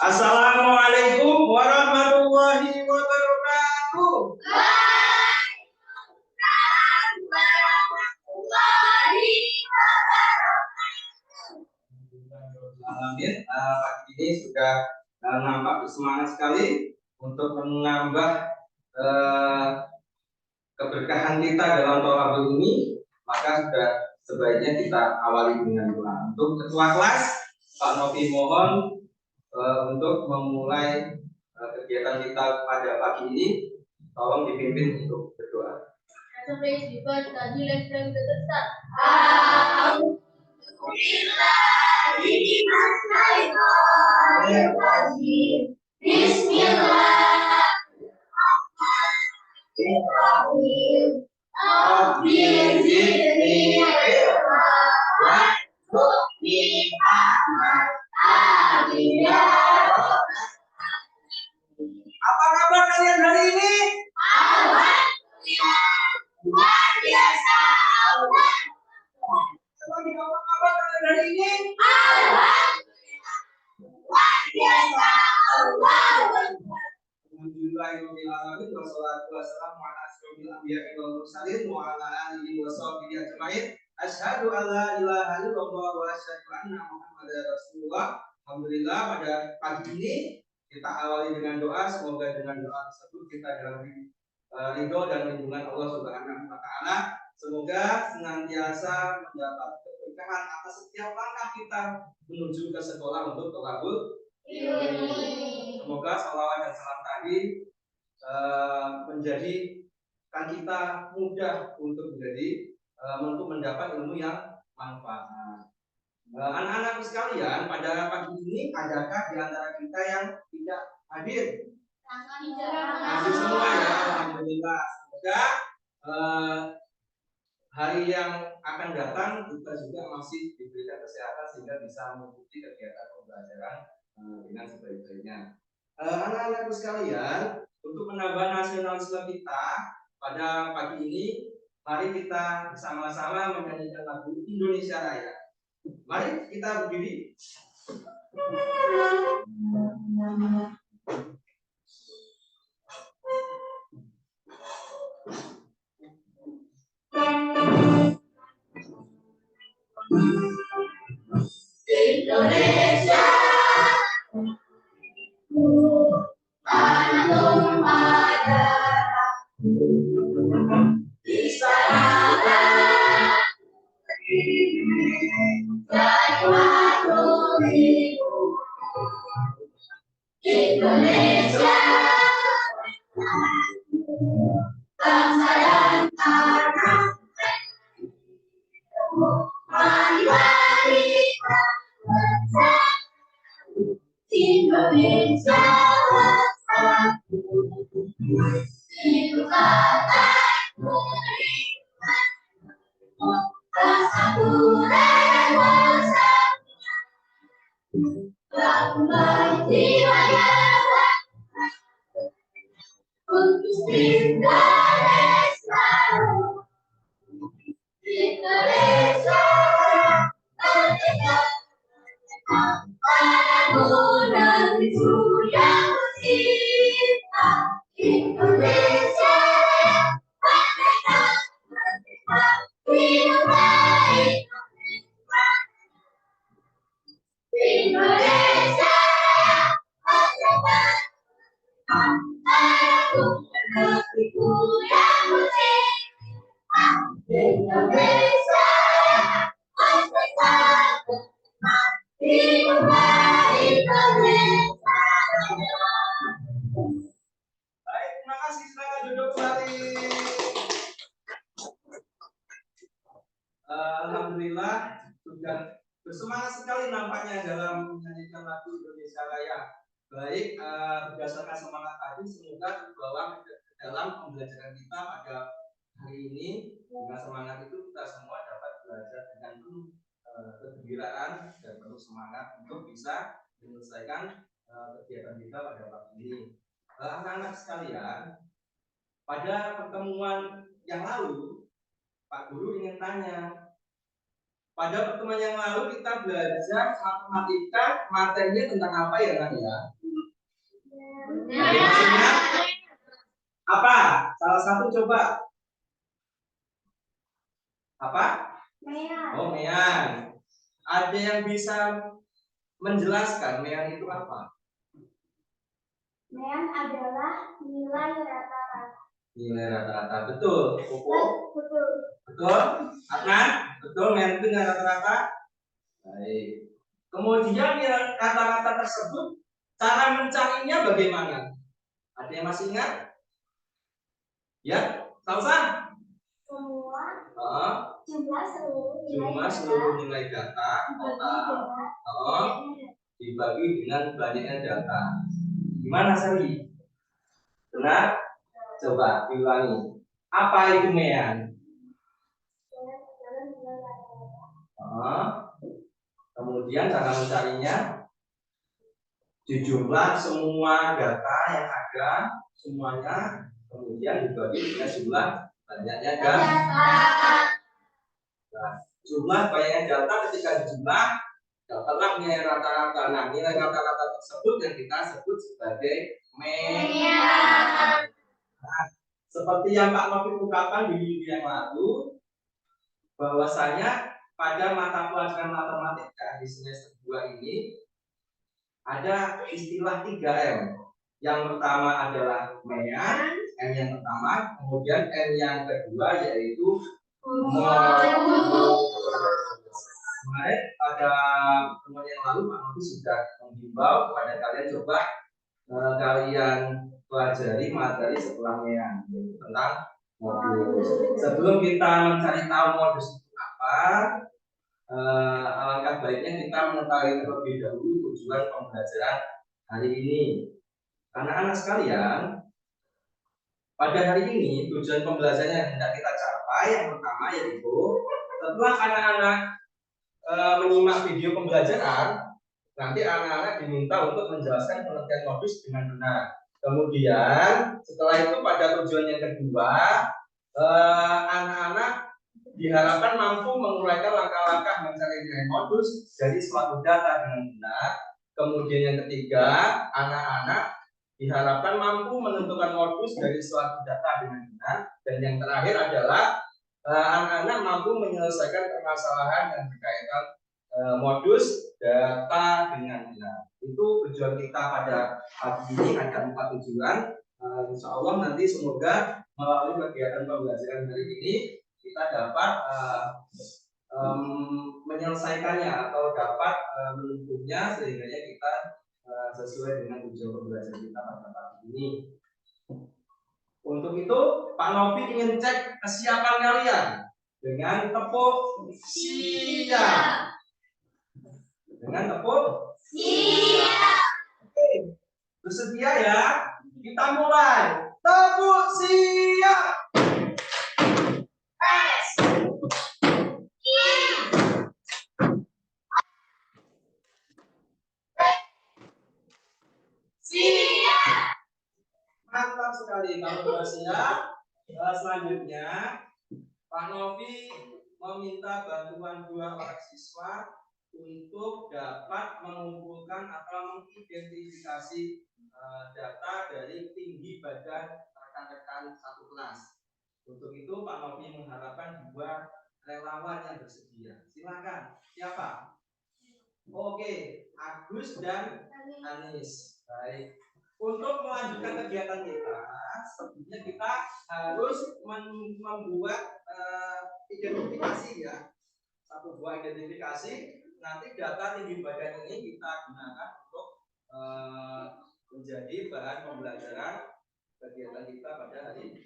Assalamualaikum warahmatullahi wabarakatuh. Alhamdulillah, pagi ini sudah nampak bersemangat sekali untuk menambah keberkahan kita dalam tolabul ini. Maka sudah sebaiknya kita awali dengan doa. Untuk ketua kelas Pak Novi mohon untuk memulai kegiatan kita pada pagi ini, tolong dipimpin untuk berdoa. Apa kabar kalian hari ini? Luar biasa. Apa kabar kalian hari ini? Luar biasa. Alhamdulillahirobbilalamin wassalatu wassalamu ala asyrofil anbiya'i wal mursalin wa ala alihi wa sahbihi ajmain. Asyhadu an la ilaha illallah wa asyhadu anna Muhammadar Rasulullah. Alhamdulillah, pada pagi ini kita awali dengan doa. Semoga dengan doa tersebut kita dalam ridho dan lindungan Allah Subhanahu wa taala. Semoga senantiasa mendapat keberkahan atas setiap langkah kita menuju ke sekolah untuk tolabul. Semoga salawat dan salam tadi menjadikan kita mudah untuk mendapat ilmu yang manfaat. Anak-anakku sekalian, pada pagi ini adakah di antara kita yang tidak hadir? Hadir semua ya, alhamdulillah. Semoga hari yang akan datang kita juga masih diberikan kesehatan sehingga bisa mengikuti kegiatan pembelajaran dengan sebaik-baiknya. Anak-anakku sekalian, untuk menambah nasionalisme kita pada pagi ini, mari kita bersama-sama menyanyikan lagu Indonesia Raya. Mari kita berdiri. Indonesia, tanah tumpah darah, di sana dari waktu ibu. Indonesia, bangsa dan tanah, mari Indonesia bersatu, itu kataku bersatu dan bersatu, bangun jiwanya untuk Indonesia. Indonesia merdeka, padamu negeriku yang tercinta. Indonesia merdeka, merdeka, hidup baik Indonesia. Indonesia merdeka, padamu negeriku yang tercinta. Indonesia merdeka, hidup baik Indonesia. Baik, terima kasih. Silakan duduk kembali. Alhamdulillah sudah bersemangat sekali nampaknya dalam menyanyikan lagu Indonesia Raya. Baik, berdasarkan semangat tadi semoga terbawa ke dalam pembelajaran kita pada hari ini. Dengan semangat itu kita semua dapat belajar dengan penuh kegembiraan dan penuh semangat untuk bisa menyelesaikan kegiatan kita pada pagi ini. Anak-anak sekalian, pada pertemuan yang lalu Pak Guru ingin tanya, Pada pertemuan yang lalu kita belajar matematika, materinya tentang apa ya Nak ya? Maksudnya apa? Salah satu coba. Apa? Mean. Oh, mean. Ada yang bisa menjelaskan mean itu apa? Mean adalah nilai rata-rata. Nilai rata-rata, betul. Koko? Betul. Betul? Adnan? Betul, mean itu nilai rata-rata? Baik. Kemudian nilai rata-rata tersebut, cara mencarinya bagaimana? Ada yang masih ingat? Ya, Salsa? Semua jumlah seluruh nilai data total dibagi dengan banyaknya data. Gimana Sari? Benar? Coba diulangi. Apa itu mean? Kemudian cara mencarinya dijumlah semua data yang ada semuanya, kemudian dibagi dengan jumlah banyaknya data. Nah, jumlah banyaknya data ketika dijumlah dapatlah nilai rata-rata. Nah, nilai rata-rata tersebut yang kita sebut sebagai mean. Nah, seperti yang Pak Novi ungkapkan di minggu yang lalu, bahwasanya pada mata pelajaran matematika di semester 2 ini ada istilah 3M. Yang pertama adalah mean, M yang pertama, kemudian M yang kedua yaitu modulus. Kemarin pada pertemuan yang lalu Pak Novi sudah menghimbau kepada kalian coba kalian pelajari materi setelah mean, yaitu tentang modulus. Sebelum kita mencari tahu modulus itu apa, alangkah baiknya kita mengetahui terlebih dahulu tujuan pembelajaran hari ini. Anak-anak sekalian, pada hari ini tujuan pembelajaran yang hendak kita capai yang pertama yaitu setelah anak-anak menyimak video pembelajaran, nanti anak-anak diminta untuk menjelaskan pengertian modus dengan benar. Kemudian setelah itu pada tujuan yang kedua, anak-anak diharapkan mampu menguraikan langkah-langkah mencari nilai modus dari suatu data dengan benar. Kemudian yang ketiga, anak-anak diharapkan mampu menentukan modus dari suatu data dengan benar. Dan yang terakhir adalah anak-anak mampu menyelesaikan permasalahan yang berkaitan modus data dengan benar. Itu tujuan kita pada pagi ini, ada 4 tujuan. Insya Allah nanti semoga melalui kegiatan pembelajaran hari ini kita dapat menyelesaikannya atau dapat menempuhnya sehingga kita sesuai dengan tujuan pembelajaran kita pada pagi ini. Untuk itu Pak Novi ingin cek kesiapan kalian dengan tepuk siap. Dengan tepuk siap. Oke, bersedia ya? Kita mulai. Tepuk siap. Siap. Mantap sekali. Kalau sudah siap, selanjutnya Pak Novi meminta bantuan 2 orang siswa untuk dapat mengumpulkan atau mengidentifikasi data dari tinggi badan rekan-rekan satu kelas. Untuk itu Pak Novi mengharapkan 2 relawan yang bersedia. Silakan. Siapa? Oke, Agus dan Anis. Baik. Untuk melanjutkan kegiatan kita, sebelumnya kita harus membuat identifikasi ya. Satu buah identifikasi. Nanti data tinggi badan ini kita gunakan untuk menjadi bahan pembelajaran kegiatan kita pada hari ini.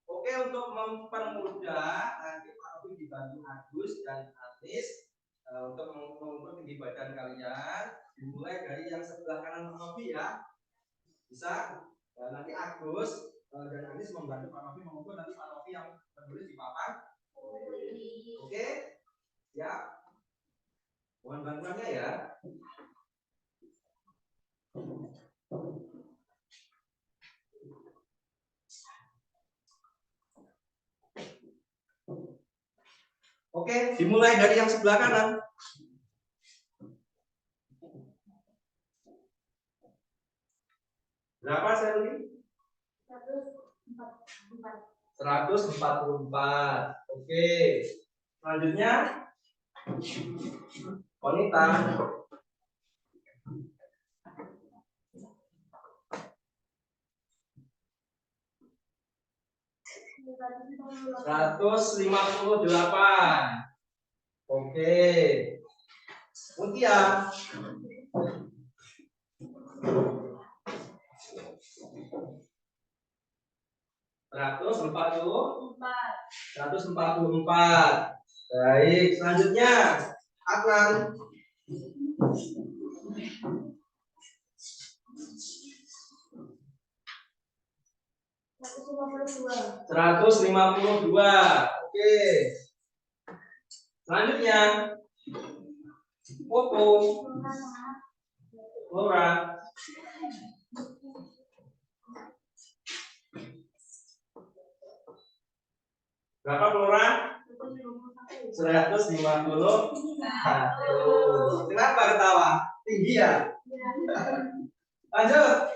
Oke, untuk mempermudah nanti Pak Novi dibantu Agus dan Anis untuk mengukur tinggi badan kalian, dimulai dari yang sebelah kanan Pak Novi ya. Bisa? Dan nanti Agus dan Anis membantu Pak Novi mengukur, nanti Pak Novi yang menulis di papan. Oke? Ya. Mohon bantuannya ya. Oke, dimulai dari yang sebelah kanan. Berapa Shelly? 144. Oke. Selanjutnya wanita. 158. Oke. Mutia. 144. Baik, selanjutnya Aklan. 152. Oke. Selanjutnya Koko. Laura. 151. Berapa Laura? 151. Kenapa ketawa? Tinggi ya? Lanjut.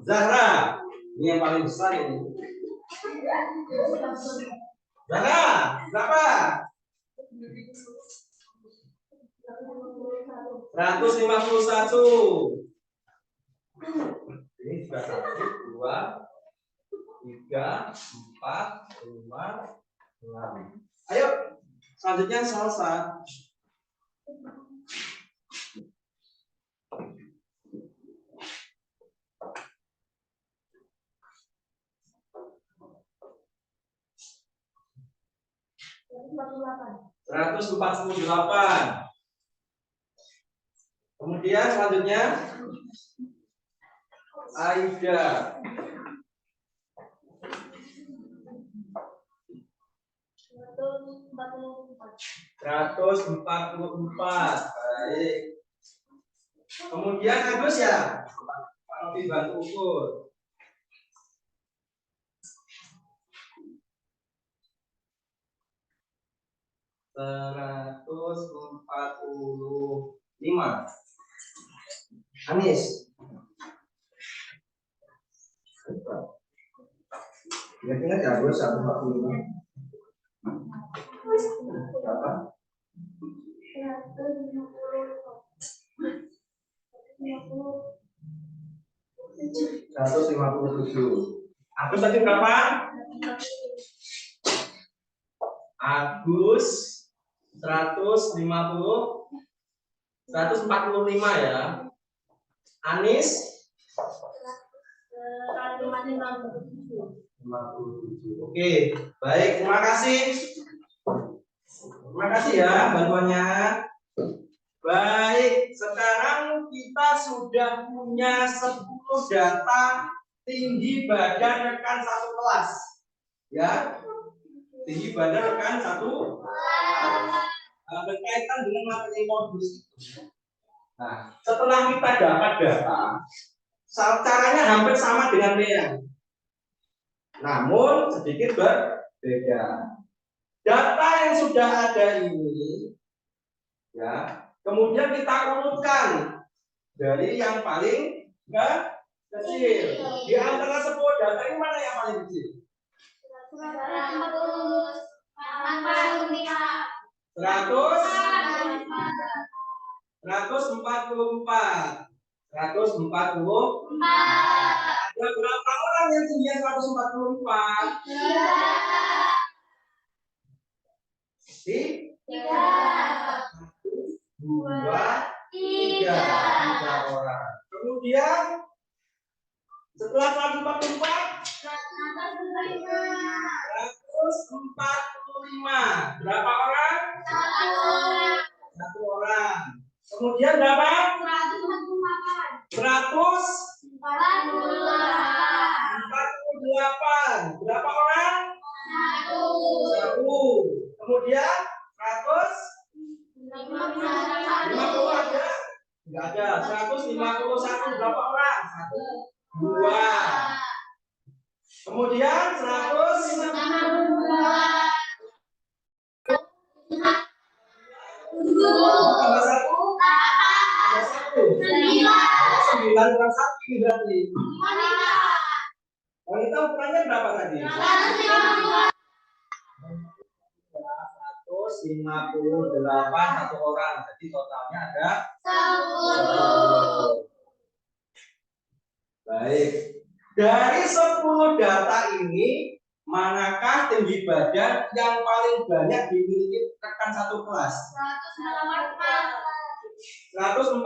Zahra. Ini yang paling besar ini. Zahra, berapa? 151. Ini juga 1, 2, 3, 4, 5, 6. Ayo, selanjutnya Salsa. 148. Kemudian selanjutnya Aida. 144. Baik. Kemudian Agus ya. Pak Novi bantu ukur. 145. Anis. Ingat-ingat ya, Agus 145. Berapa? 157. Agus tadi berapa? Agus 145 ya. Anis 57. Oke, baik, terima kasih. Terima kasih ya bantuannya. Baik, sekarang kita sudah punya 10 data tinggi badan rekan satu kelas. Ya. Tinggi badan rekan satu berkaitan dengan materi modus itu. Nah, setelah kita dapat data, caranya hampir sama dengan Lea, namun sedikit berbeda. Data yang sudah ada ini, ya, kemudian kita urutkan dari yang paling kecil. Di antara 10 data ini mana yang paling kecil? 144. Ada berapa orang yang tingginya 144? 2, 3 orang. Kemudian setelah 144, 145. Berapa orang? 1 orang. Kemudian berapa? 148. Berapa orang? 1. Kemudian 150 ada? Enggak ada. 151 berapa orang? 1, 2. Kemudian 152. berarti? Wanita ukurannya berapa tadi? 158 satu orang. Jadi totalnya ada 10. Baik. Dari 10 data ini, manakah tinggi badan yang paling banyak dimiliki rekan satu kelas? 144.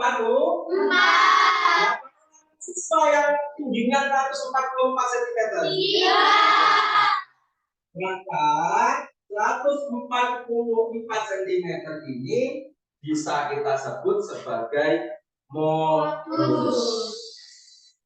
Siswa yang tingginya 144 cm. Iya. Maka 144 cm ini bisa kita sebut sebagai modus.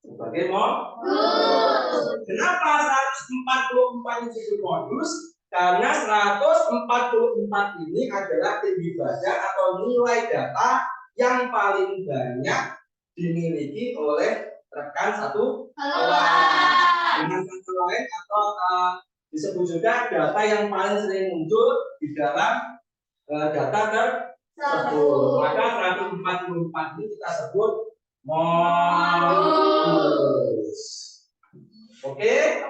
Sebagai modus. Kenapa 144 disebut modus? Karena 144 ini adalah tinggi badan atau nilai data yang paling banyak dimiliki oleh rekan satu kelas. Dengan kata lain atau disebut juga data yang paling sering muncul di dalam data tersebut. Maka 144 ini kita sebut modus. Oke?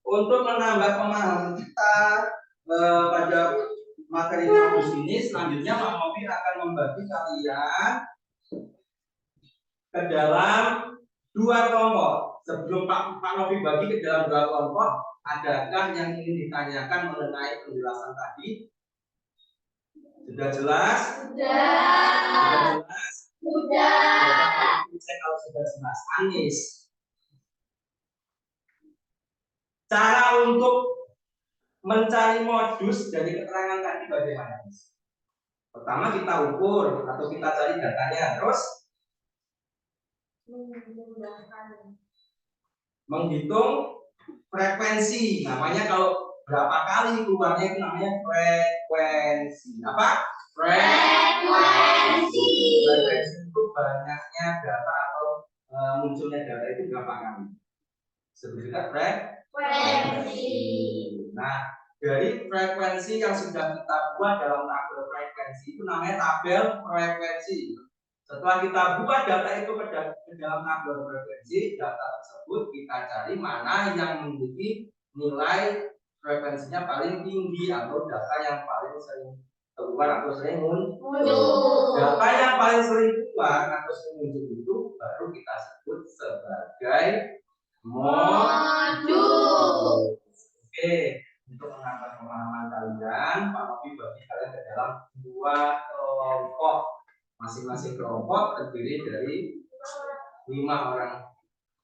Untuk menambah pemahaman kita pada materi modus ini, selanjutnya Pak Novi akan membagi kalian ke dalam 2 kelompok. Sebelum Pak Novi bagi ke dalam 2 kelompok, adakah yang ingin ditanyakan mengenai penjelasan tadi? Sudah jelas? Sudah jelas? Sudah. Kalau sudah jelas, Anis. Cara untuk mencari modus dari keterangan tadi bagaimana? Pertama kita ukur atau kita cari datanya, terus menghitung frekuensi. Namanya kalau berapa kali keluarnya itu namanya frekuensi. Apa? Frekuensi itu banyaknya data atau munculnya data itu berapa kali? Sebutkan frekuensi. Nah, dari frekuensi yang sudah kita buat dalam tabel frekuensi itu namanya tabel frekuensi. Setelah kita buat data itu ke dalam tabel frekuensi, data tersebut kita cari mana yang memiliki nilai frekuensinya paling tinggi atau data yang paling sering keluar atau sering muncul. Data yang paling sering keluar atau sering muncul itu baru kita sebut sebagai modus. Oke, untuk menambah pemahaman kalian, Pak Novi bagi kalian ke dalam 2 kelompok. Masing-masing kelompok terdiri dari 5 orang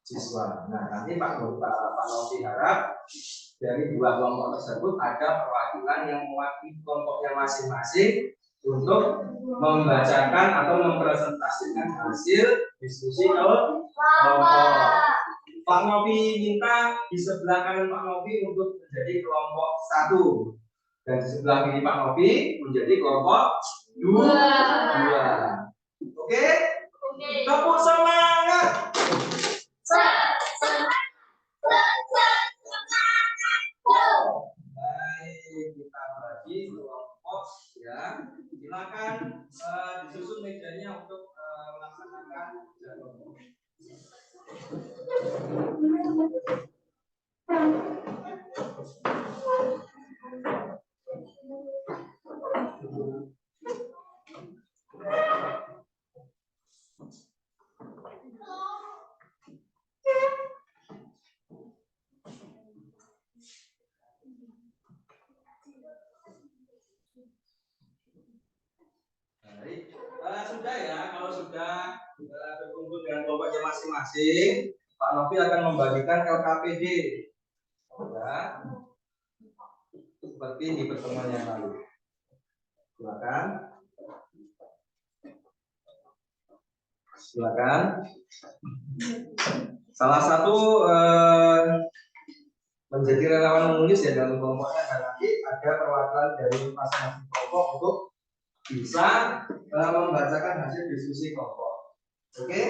siswa. Nah, nanti Pak Novi harap dari 2 kelompok tersebut ada perwakilan yang mewakili kelompoknya masing-masing untuk membacakan atau mempresentasikan hasil diskusi kelompok. Pak Novi minta di sebelah kanan Pak Novi untuk menjadi kelompok 1 dan di sebelah kiri Pak Novi menjadi kelompok 2. Oke? Tepuk semangat. Baik, kita bagi kelompok ya. Silakan disusun mejanya untuk melaksanakan jadwal. Baik, sudah ya. Kalau sudah berkumpul dengan kelompoknya masing-masing, Pak Novi akan membagikan LKPD. Ya. Seperti di pertemuan yang lalu. Silakan. Silakan. Salah satu menjadi relawan menulis ya dalam kelompoknya, dan nanti ada perwakilan dari masing-masing kelompok untuk bisa membacakan hasil diskusi kelompok. Oke?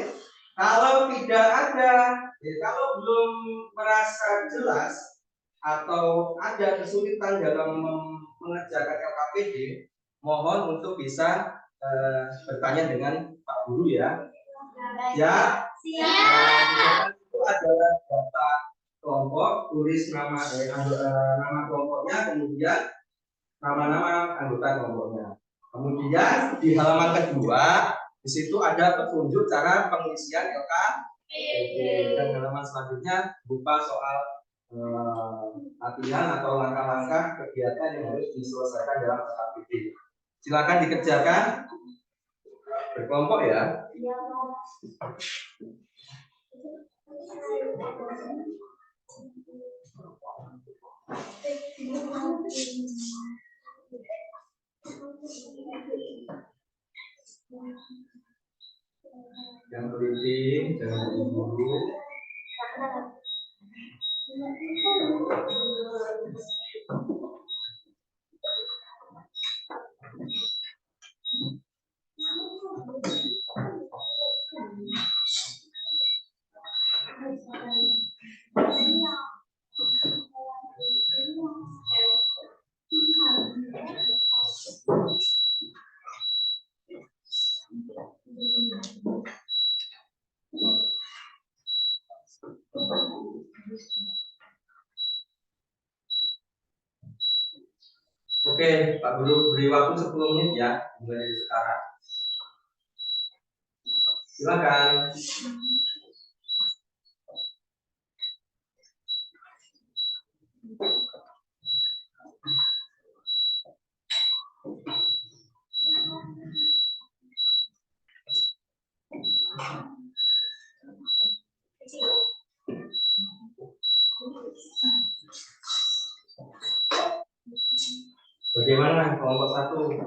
Kalau tidak ada, kalau belum merasa jelas atau ada kesulitan dalam mengerjakan LKPD, mohon untuk bisa bertanya dengan Pak Guru ya. Ya, Nah, itu adalah data kelompok, tulis nama nama kelompoknya, kemudian nama-nama anggota kelompoknya. Kemudian di halaman kedua, di situ ada petunjuk cara pengisian LKPD. Dan halaman selanjutnya berupa soal latihan atau langkah-langkah kegiatan yang harus diselesaikan dalam LKPD. Silakan dikerjakan berkelompok ya. Yang keriting jangan diburu. Oke, Pak Guru beri waktu 10 menit ya, mulai dari sekarang. Silakan. Bagaimana kelompok 1?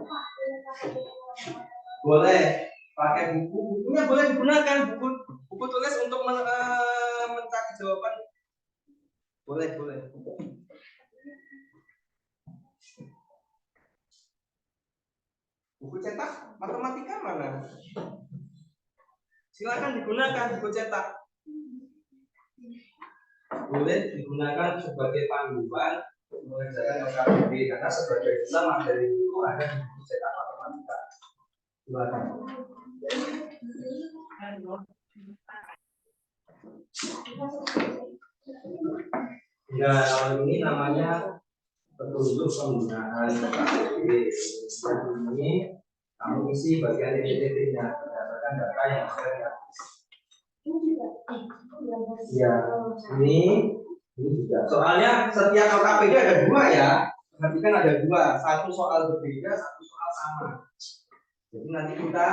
Boleh pakai bukunya boleh digunakan, buku tulis untuk mencari jawaban. Boleh. Buku cetak matematika mana? Silakan digunakan buku cetak. Boleh digunakan sebagai panduan mengerjakan LKPD karena sebagai materi itu ada di buku cetak matematika. Silakan. Ya, kalau ini namanya petunjuk penggunaan LKPD. Ini kamu isi bagian titik-titiknya berdasarkan data yang ada. Ya, ini juga. Soalnya setiap LKPD ada 2 ya. Perhatikan ada 2, satu soal berbeda, satu soal sama. Jadi nanti kita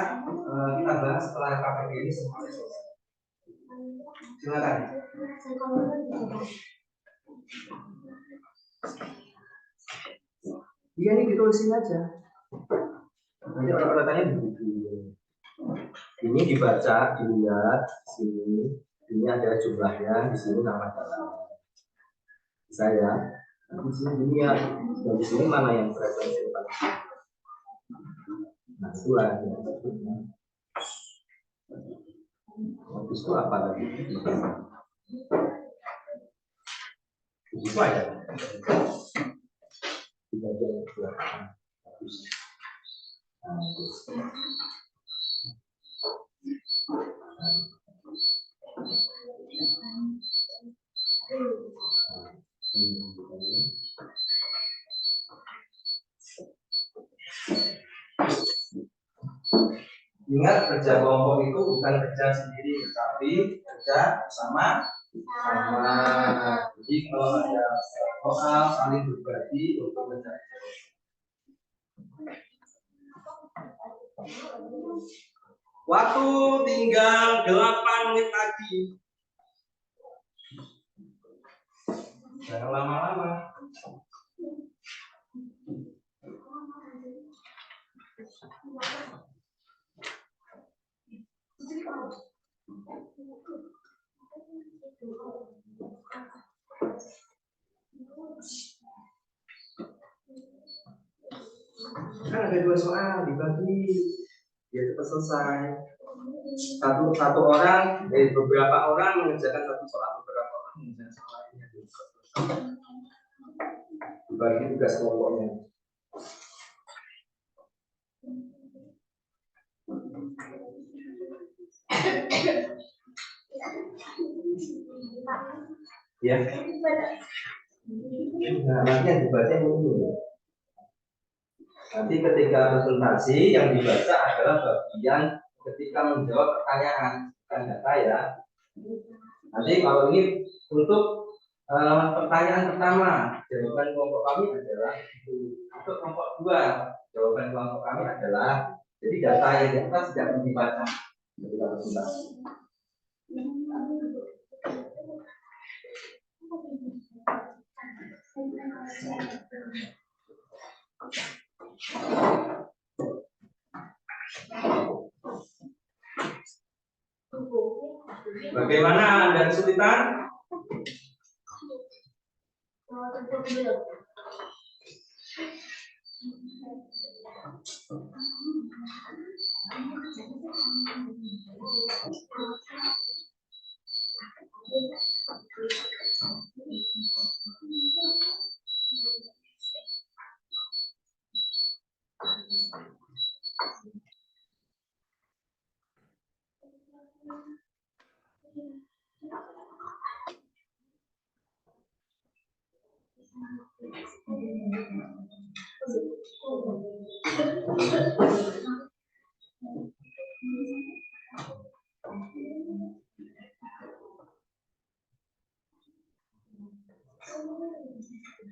bahas setelah LKPD ini semuanya selesai. Silakan. Iya, ini ditulisin aja. Nanti orang-orangnya begitu. Ini dibaca, dilihat sini. Ini ada jumlahnya, di sini nama jalan. Bisa ya. Di sini ini ya. Dan di sini mana yang frekuensi paling. Nah, itulah yang sebutnya. Habis itu apa lagi? Itu aja. Kita jalan belakang. Habis. Ingat, kerja kelompok itu bukan kerja sendiri, tetapi kerja bersama. Jadi kalau ada soal saling berbagi untuk mencari. Waktu tinggal 8 menit lagi. Jangan lama-lama. Kan ada 2 soal dibagi, biar cepat selesai. Satu orang, beberapa orang mengerjakan satu soal, beberapa orang mengerjakan soal lainnya. Dibagi tugas kelompoknya. Ya. Nah, nanti yang dibaca ini. Nanti ketika presentasi yang dibaca adalah bagian ketika menjawab pertanyaan, bukan data ya. Nanti kalau ini untuk pertanyaan pertama, jawaban kelompok kami adalah itu. Untuk kelompok dua, jawaban kelompok kami adalah jadi data yang di atas tidak perlu dibaca ketika presentasi. Bagaimana Anda kesulitan?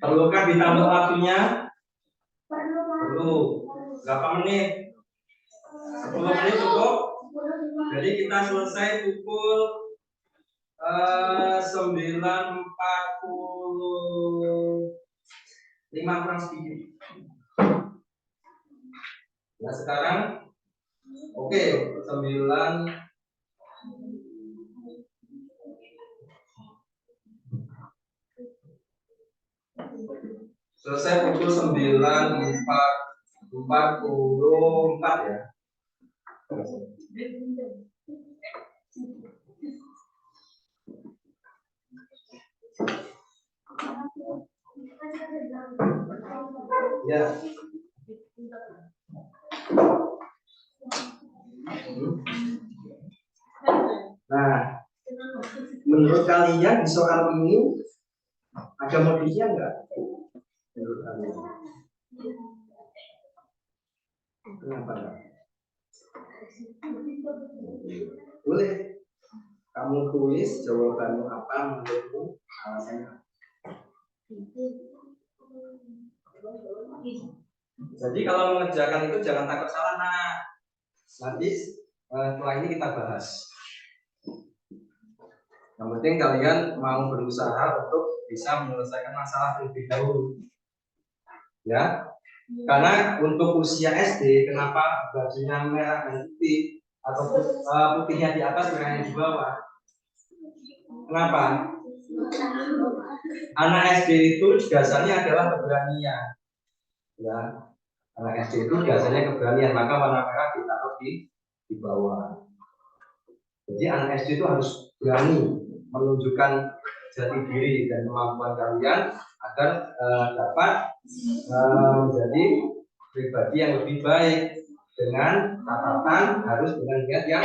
Perlukah ditambah waktunya? Perlu. Berapa menit? 10 menit cukup? Jadi kita selesai pukul 9.45 kurang sedikit. Nah sekarang, oke, 9. Selesai pukul 9.44 ya. Ya. Nah, menurut kalian di soal ini ada modusnya enggak? Menurut kalian? Kenapa enggak? Boleh. Kamu tulis jawabanmu apa menurutmu, alasannya. Jadi kalau mengerjakan itu jangan takut salah. Nah, nanti setelah ini kita bahas. Yang penting kalian mau berusaha untuk bisa menyelesaikan masalah terlebih dahulu. Ya. Karena untuk usia SD, kenapa bajunya merah dan putih atau putihnya di atas, merahnya di bawah? Kenapa? Anak SD itu dasarnya adalah keberanian. Ya, anak SD itu biasanya keberanian, maka warna merah ditaruh di bawah. Jadi anak SD itu harus berani menunjukkan jati diri dan kemampuan kalian agar dapat menjadi pribadi yang lebih baik, dengan catatan harus dengan niat yang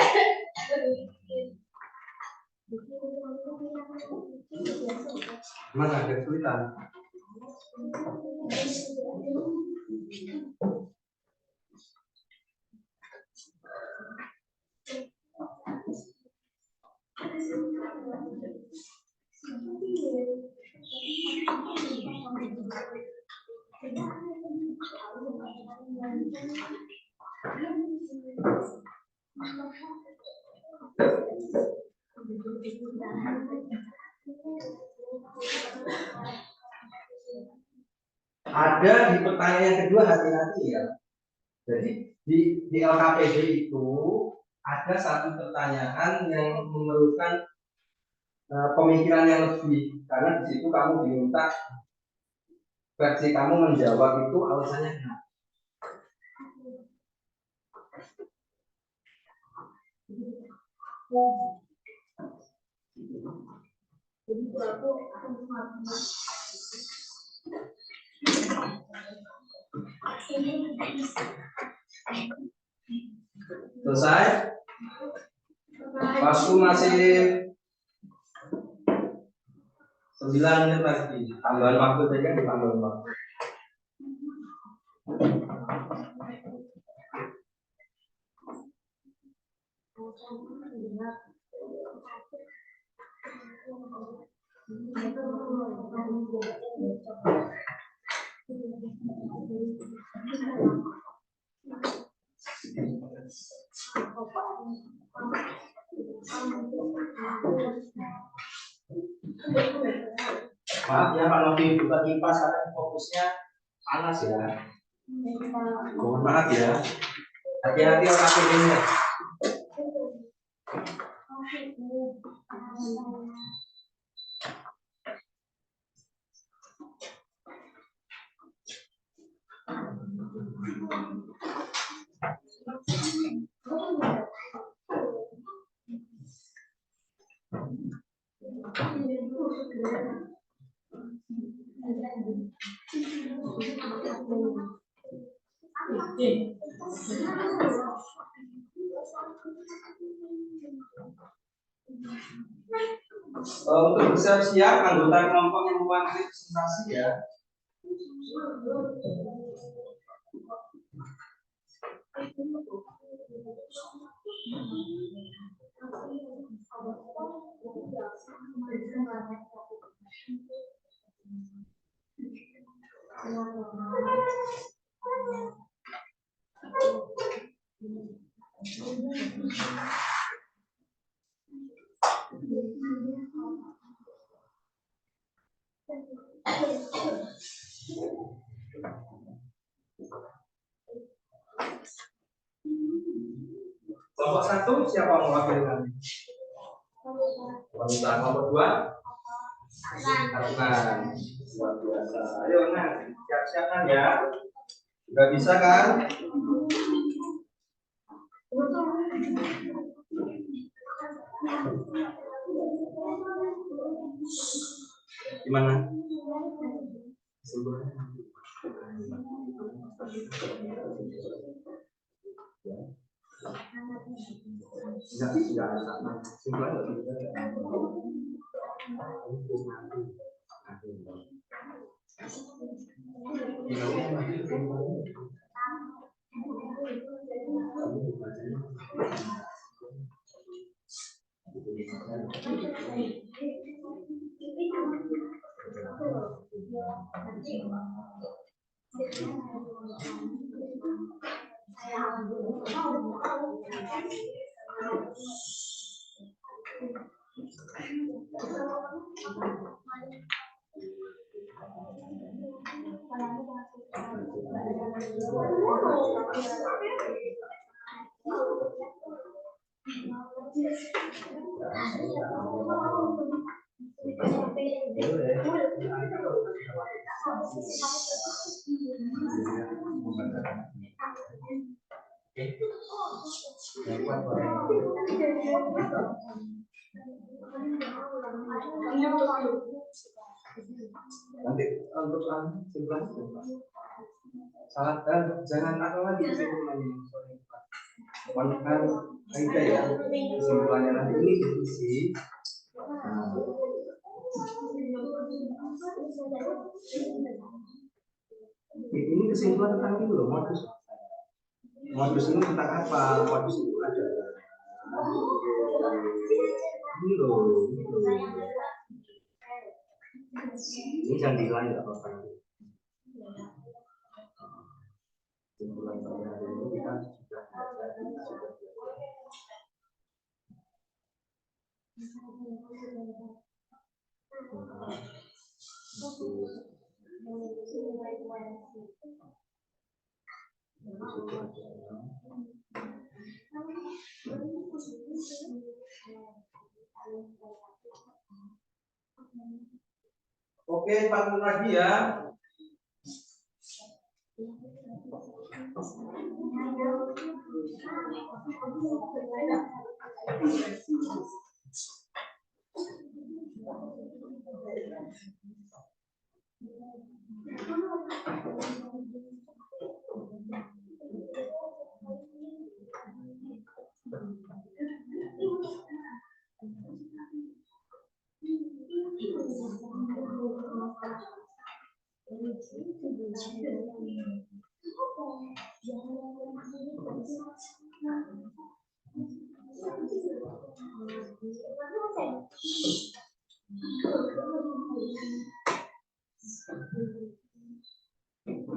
mana ada kesulitan. Ada di pertanyaan yang kedua, hati-hati ya. Jadi di LKPD itu ada satu pertanyaan yang memerlukan pemikiran yang lebih, karena di situ kamu diminta versi kamu menjawab itu alasannya kenapa. Selesai? Waktu masih 9 menit lagi. Tambahan waktu saja ditambah waktu. Maaf ya kalau dibuka kipas karena fokusnya panas ya. Mohon maaf ya. Hati-hati orang ini. Untuk bersiap-siap anggota kelompok yang mewakili presentasi ya. Kelompok 1 siapa mewakili kami? Wanita. Kelompok 2? Adnan. Luar biasa. Ayo Nan, siap-siap Nan ya. Sudah bisa kan? Gimana? Enggak sama. Simpulan nanti untuk simpulan salah jangan apa lagi kesimpulannya kan aja ya kesimpulannya nanti ini diskusi. Ini kesimpulan tentang itu loh, modus ini tentang apa? Modus itu ada ini loh. Ini jangan diulangi nggak apa-apa. Kesimpulan pada hari ini kita sudah Oke, 4 menit lagi ya.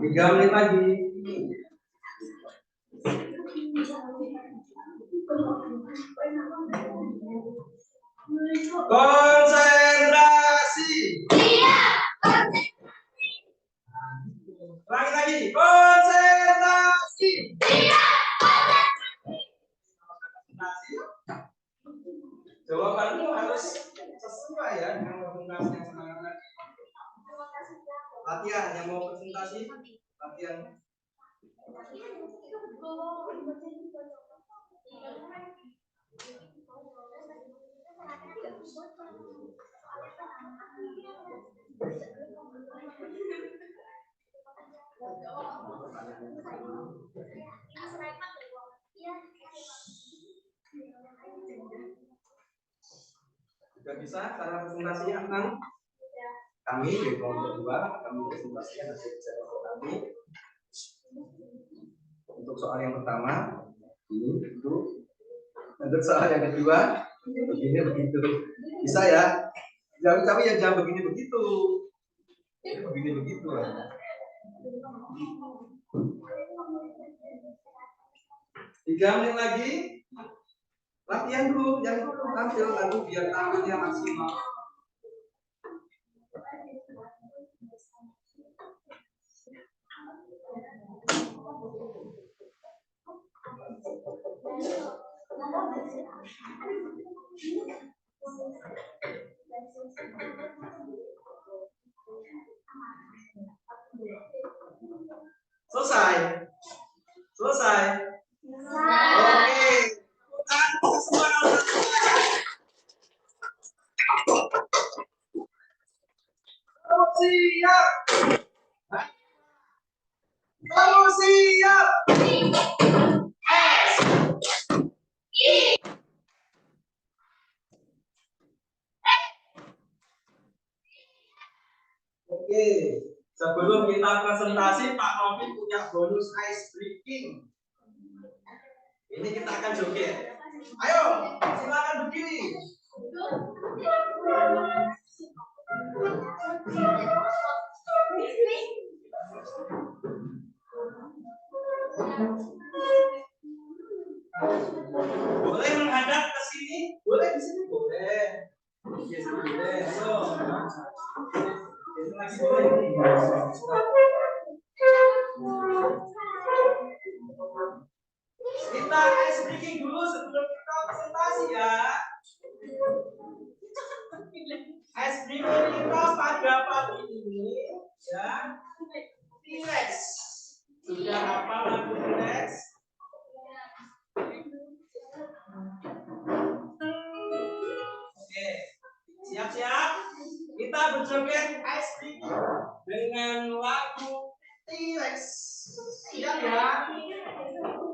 Tiga menit lagi. Konsentrasi. Lagi. Konsentrasi. Jawabanmu harus sesuai ya dengan presentasi yang sekarang lagi. Latihan yang mau presentasi, latihan. Sudah bisa cara presentasinya kan? Kami di kelompok 2 kami presentasikan hasil kelompok kami. Untuk soal yang pertama ini itu, untuk soal yang kedua begini begitu. Bisa ya? Tapi ya jangan begini begitu. Begini begitu. 3 menit lagi. Latihan dulu, yang dulu tampil lalu biar tampilnya maksimal. Selesai. Oke. Siap. Kamu siap. Oke, sebelum kita presentasi, Pak Novi punya bonus ice breaking. Ini kita akan joget. Ayo, silakan berdiri. Boleh menghadap ke sini? Boleh di sini boleh. Di sini boleh. Ayo. Lagi boleh. Kita ice breaking dulu sebelum kita presentasi ya. Ice breaking kita pada pagi ini ya. T-Rex. Sudah hafal lagu T-Rex? Oke, siap-siap. Kita berjoget ice breaking dengan lagu T-Rex. Siap ya?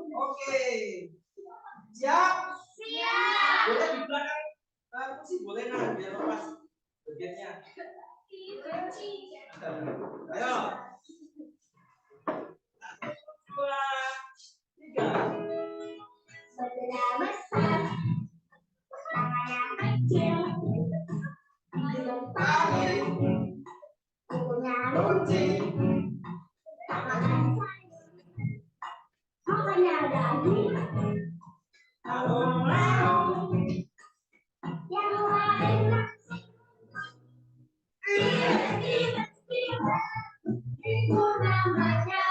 Oke. Siap? Siap. Boleh di belakang kursi boleh nah biar lepas jogetnya. Ayo. 1, 2, 3. Sebelah besar, tangannya kecil, tali, kukunya runcing, tangannya makanya daging, kalau mau, yang lain itu namanya.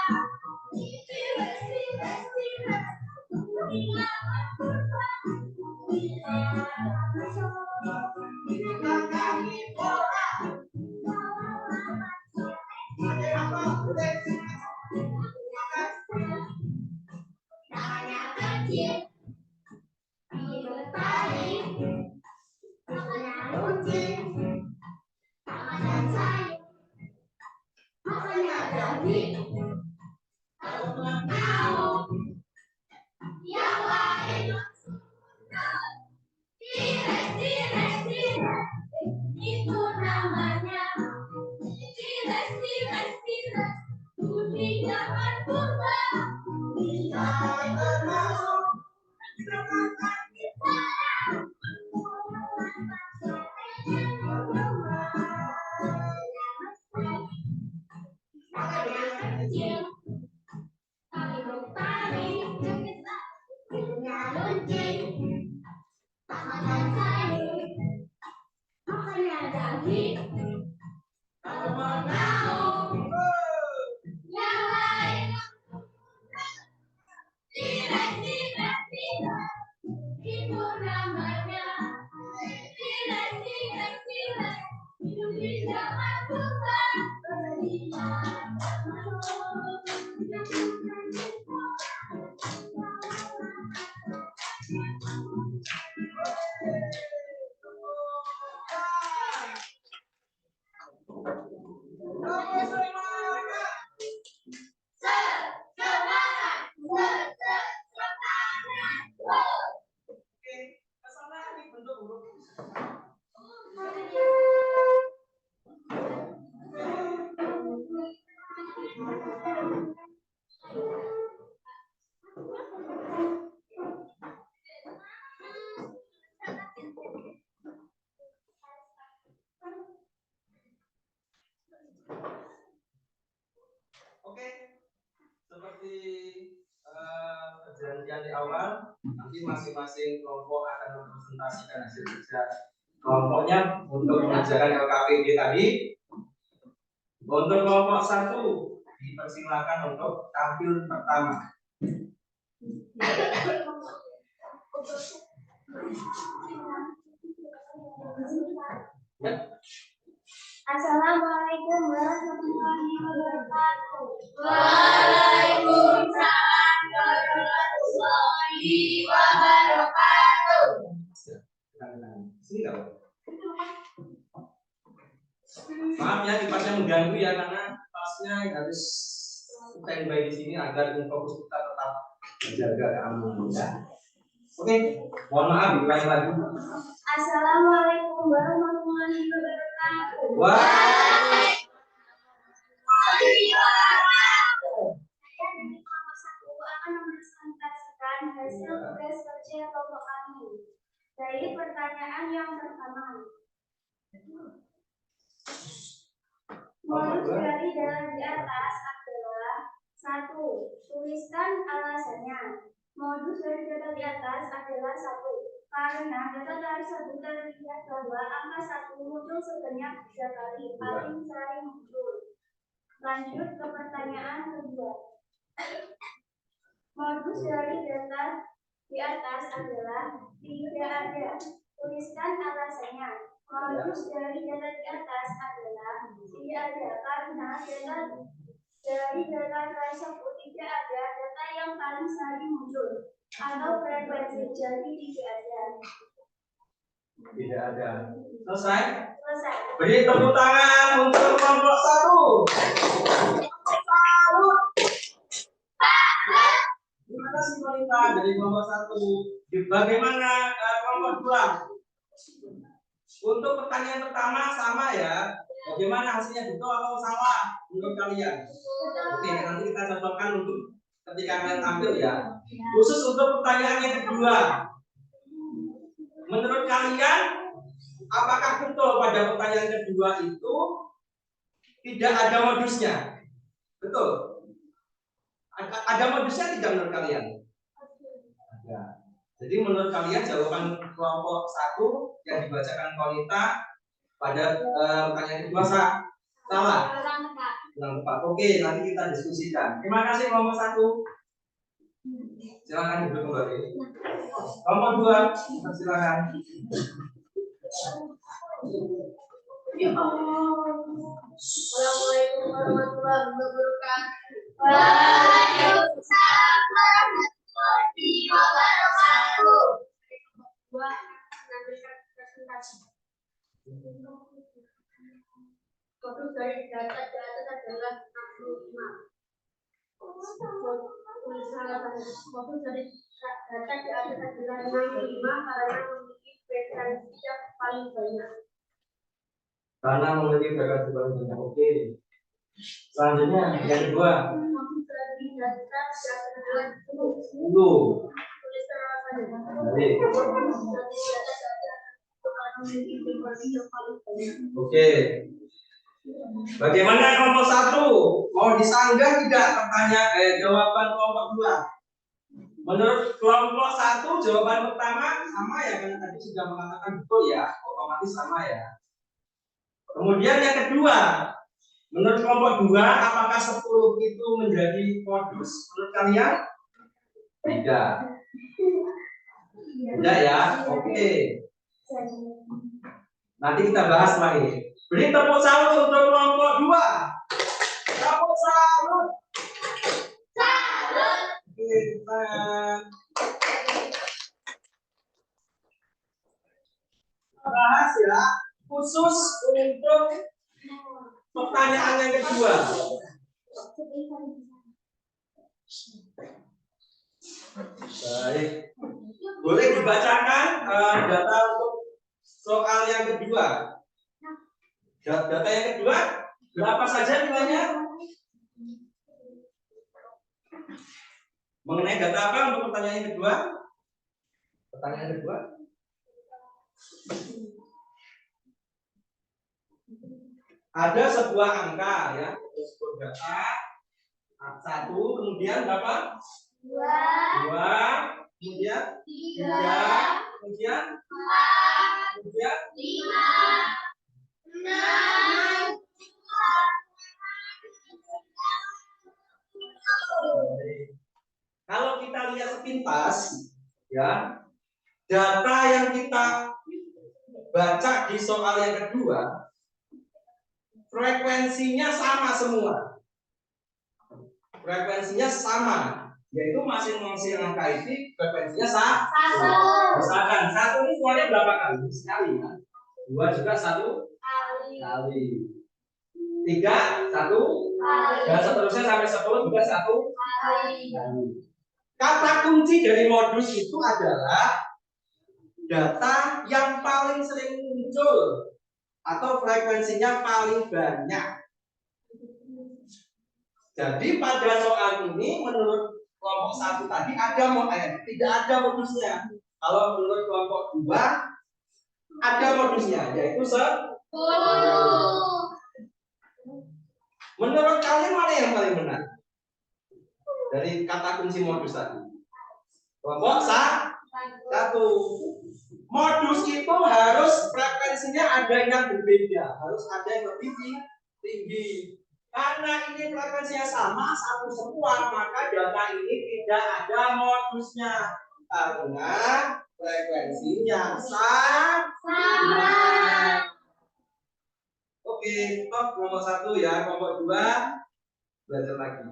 Itu namanya Oke, seperti perjanjian di awal, nanti masing-masing kelompok akan mempresentasikan hasil kerja kelompoknya untuk mengerjakan LKPD tadi. Untuk kelompok 1 dipersilakan untuk tampil pertama. Ya. Assalamualaikum warahmatullahi wabarakatuh. Waalaikumsalam warahmatullahi wabarakatuh. Sini kamu. Maaf ya, kipasnya mengganggu ya, karena tasnya harus standby di sini agar fokus kita tetap menjaga keamanan ya. Oke, mohon maaf diulangi lagi. Assalamualaikum warahmatullahi wabarakatuh. Saya dari kelompok 1 akan mempresentasikan hasil tugas kerja kelompok kami. Dari pertanyaan yang pertama, modus dari data di atas adalah 1. Tuliskan alasannya. Modus dari data di atas adalah 1. Karena data tersebut terlihat bahwa angka 1 muncul sebanyak 3 kali, paling sering muncul. Lanjut ke pertanyaan kedua. Modus dari data di atas adalah tidak ada. Tuliskan alasannya. Modus dari data di atas adalah tidak ada karena data dari data tersebut tidak ada data yang paling sering muncul atau frekuensi, jadi tidak ada. Tidak ada. Selesai? Selesai. Beri tepuk tangan untuk kelompok 1. Terima kasih Wanita dari kelompok 1. Bagaimana kelompok 2? Untuk pertanyaan pertama sama ya. Bagaimana hasilnya, betul atau salah menurut kalian? Oke, nanti kita contohkan untuk ketika kalian tampil ya. Khusus untuk pertanyaan yang kedua. Menurut kalian, apakah betul pada pertanyaan kedua itu tidak ada modusnya? Betul? Ada modusnya tidak menurut kalian? Ada. Jadi menurut kalian jawaban kelompok 1 yang dibacakan Konita pada pertanyaan kedua salah? Kurang tepat. Oke, nanti kita diskusikan. Terima kasih kelompok 1. Silakan duduk kembali. Kelompok 2, silakan. Assalamualaikum warahmatullahi wabarakatuh. Waalaikumsalam warahmatullahi wabarakatuh. Modus dari data di atas adalah 65. Modus dari data di atas adalah 65 karena memiliki frekuensi yang paling banyak. Karena memiliki frekuensi paling banyak. Oke. Selanjutnya yang kedua. Modus dari data adalah 10. Baik. Oke. Bagaimana kelompok 1? Mau disanggah tidak jawaban kelompok 2? Menurut kelompok 1 jawaban pertama sama ya, karena tadi sudah mengatakan betul ya, otomatis sama ya. Kemudian yang kedua, menurut kelompok 2 apakah 10 itu menjadi modus menurut kalian? Tidak. Tidak ya. Oke. Nanti kita bahas lagi. Beri tepuk tangan untuk kelompok 2. Tepuk tangan. Kita bahas ya, khusus untuk pertanyaan yang kedua. Baik. Boleh dibacakan data untuk soal yang kedua. Data yang kedua berapa saja nilainya? Mengenai data apa untuk pertanyaan yang kedua? Pertanyaan yang kedua. Ada sebuah angka ya, sebuah data 1, kemudian berapa? 2, kemudian 3, kemudian 4, kemudian 5, 6. Kalau kita lihat sepintas ya, data yang kita baca di soal yang kedua frekuensinya sama semua. Frekuensinya sama, yaitu masing-masing angka ini frekuensinya satu. Misalkan 1 ini keluarnya berapa kali? Sekali kan? 2 juga 1 kali. 3 1 kali. Dan seterusnya sampai 10 juga 1 kali. Kata kunci dari modus itu adalah data yang paling sering muncul atau frekuensinya paling banyak. Jadi pada soal ini menurut kelompok 1 tadi tidak ada modusnya. Kalau menurut kelompok 2 ada modusnya, yaitu 10. Menurut kalian mana yang paling benar? Dari kata kunci modus tadi. Kelompok 1. Modus itu harus frekuensinya ada yang berbeda, harus ada yang lebih tinggi. Karena ini frekuensinya sama, satu semua, maka data ini tidak ada modusnya. Karena frekuensinya sama. Oke, top kelompok 1 ya, kelompok 2 belajar lagi.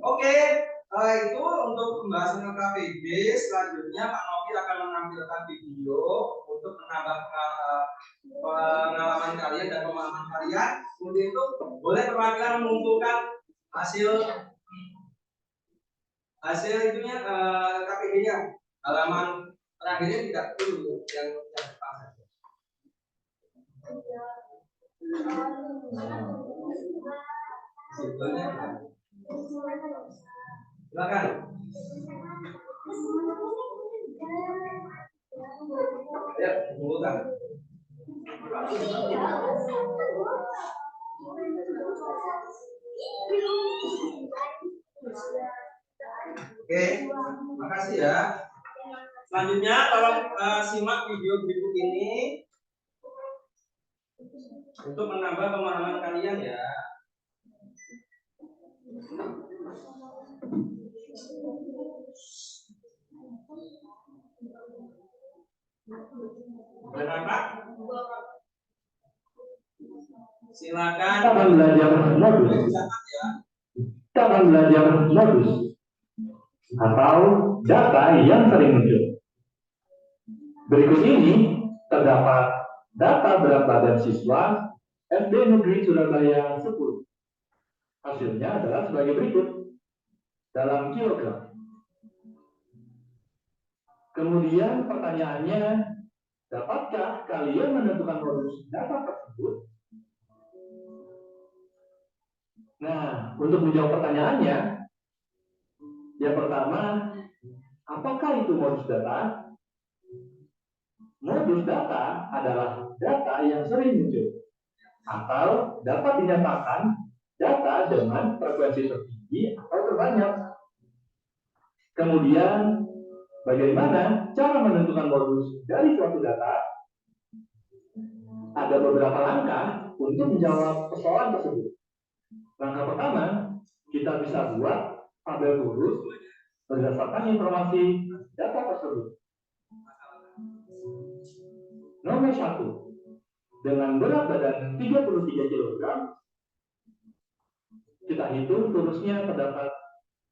Oke, itu untuk pembahasan KPB. Selanjutnya Pak Novi akan menampilkan video untuk menambah pengalaman kalian dan pemahaman kalian. Untuk itu boleh perwakilan mengumpulkan hasil itunya KPB-nya. Halaman terakhirnya tidak perlu yang depan saja. Sebetulnya silakan. Ya, kumpulkan. Oke, makasih ya. Selanjutnya tolong simak video berikut ini untuk menambah pemahaman kalian ya. Berapa? Silakan. Kita akan belajar modus. Kita akan belajar modus atau data yang sering muncul. Berikut ini terdapat data berat badan siswa SD Negeri Surabaya 10. Hasilnya adalah sebagai berikut dalam kilogram. Kemudian pertanyaannya, dapatkah kalian menentukan modus data tersebut? Nah, untuk menjawab pertanyaannya, yang pertama, apakah itu modus data? Modus data adalah data yang sering muncul atau dapat dinyatakan data dengan frekuensi tertinggi atau terbanyak. Kemudian, bagaimana cara menentukan modus dari suatu data? Ada beberapa langkah untuk menjawab persoalan tersebut. Langkah pertama, kita bisa buat tabel lurus berdasarkan informasi data tersebut. Nomor 1, dengan berat badan 33 kg, kita hitung lurusnya terdapat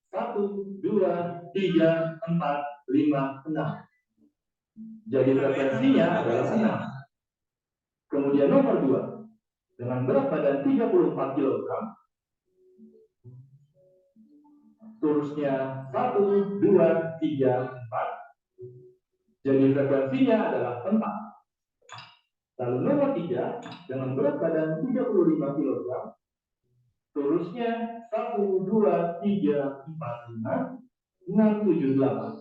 1, 2, 3, 4, 5, 6. Jadi frekuensinya adalah 6. Kemudian nomor 2, dengan berat badan 34 kg, lurusnya 1, 2, 3, 4. Jadi frekuensinya adalah 4. Lalu nomor 3, dengan berat badan 35 kg, lurusnya 1, 2, 3, 4, 5, 6, 7, 8.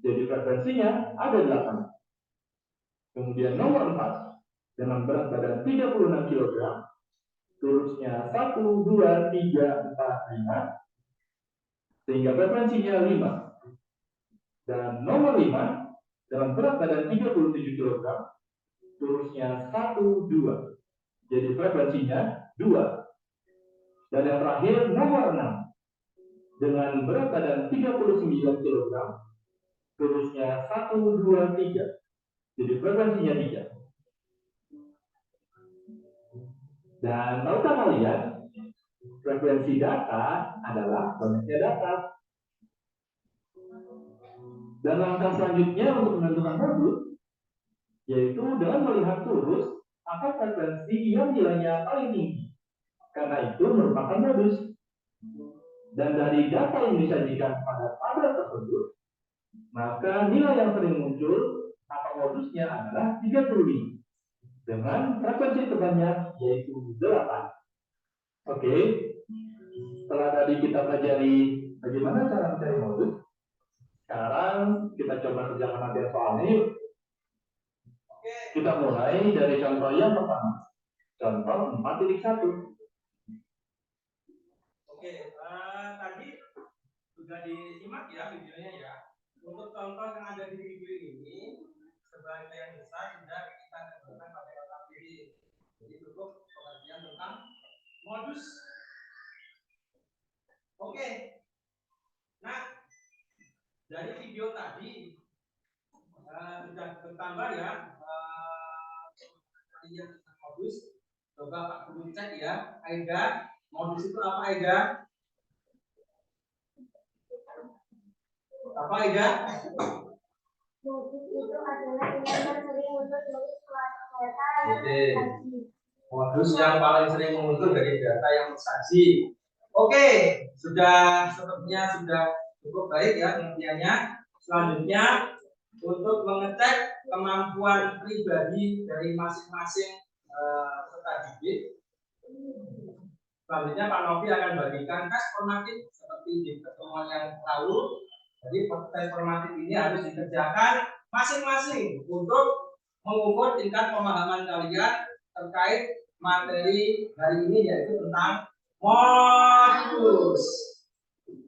Jadi frekuensinya ada 8. Kemudian nomor 4, dengan berat badan 36 kg, lurusnya 1, 2, 3, 4, 5, sehingga frekuensinya 5. Dan nomor 5, dengan berat badan 37 kg, lurusnya 1, 2. Jadi frekuensinya 2. Dan yang terakhir nomor 6, dengan berat badan 39 kg, lurusnya 1, 2, 3. Jadi frekuensinya 3. Dan tahukah kalian, frekuensi data adalah banyaknya data. Dan langkah selanjutnya untuk menentukan modus, yaitu dengan melihat lurus apa frekuensi yang nilainya paling tinggi. Karena itu merupakan modus. Dan dari data yang disajikan pada tabel tersebut, maka nilai yang sering muncul atau modusnya adalah 35 dengan frekuensi terbanyak yaitu 8. Oke, setelah tadi kita pelajari bagaimana cara mencari modus, sekarang kita coba kerjakan latihan soalnya yuk. Kita mulai dari contoh yang pertama. Contoh 4.1. Oke, tadi sudah disimak ya videonya ya. Untuk contoh yang ada di video ini, sebagian besar sudah kita gambarkan pakai otak kiri. Jadi cukup pengertian tentang modus. Oke, nah dari video tadi sudah bertambah ya yang tentang modus. Coba Pak Guru cek ya, Aida. Modus itu apa Aida? Apa Aida? Modus itu adalah nilai yang sering muncul dari suatu data. Oke. Modus yang paling sering muncul dari data yang tersaji. Oke, sudah sepertinya sudah cukup baik ya pengertiannya. Selanjutnya untuk mengecek kemampuan pribadi dari masing-masing peserta didik. Selanjutnya Pak Novi akan bagikan tes formatif seperti di pertemuan yang lalu. Jadi tes formatif ini harus dikerjakan masing-masing untuk mengukur tingkat pemahaman kalian terkait materi hari ini yaitu tentang modus.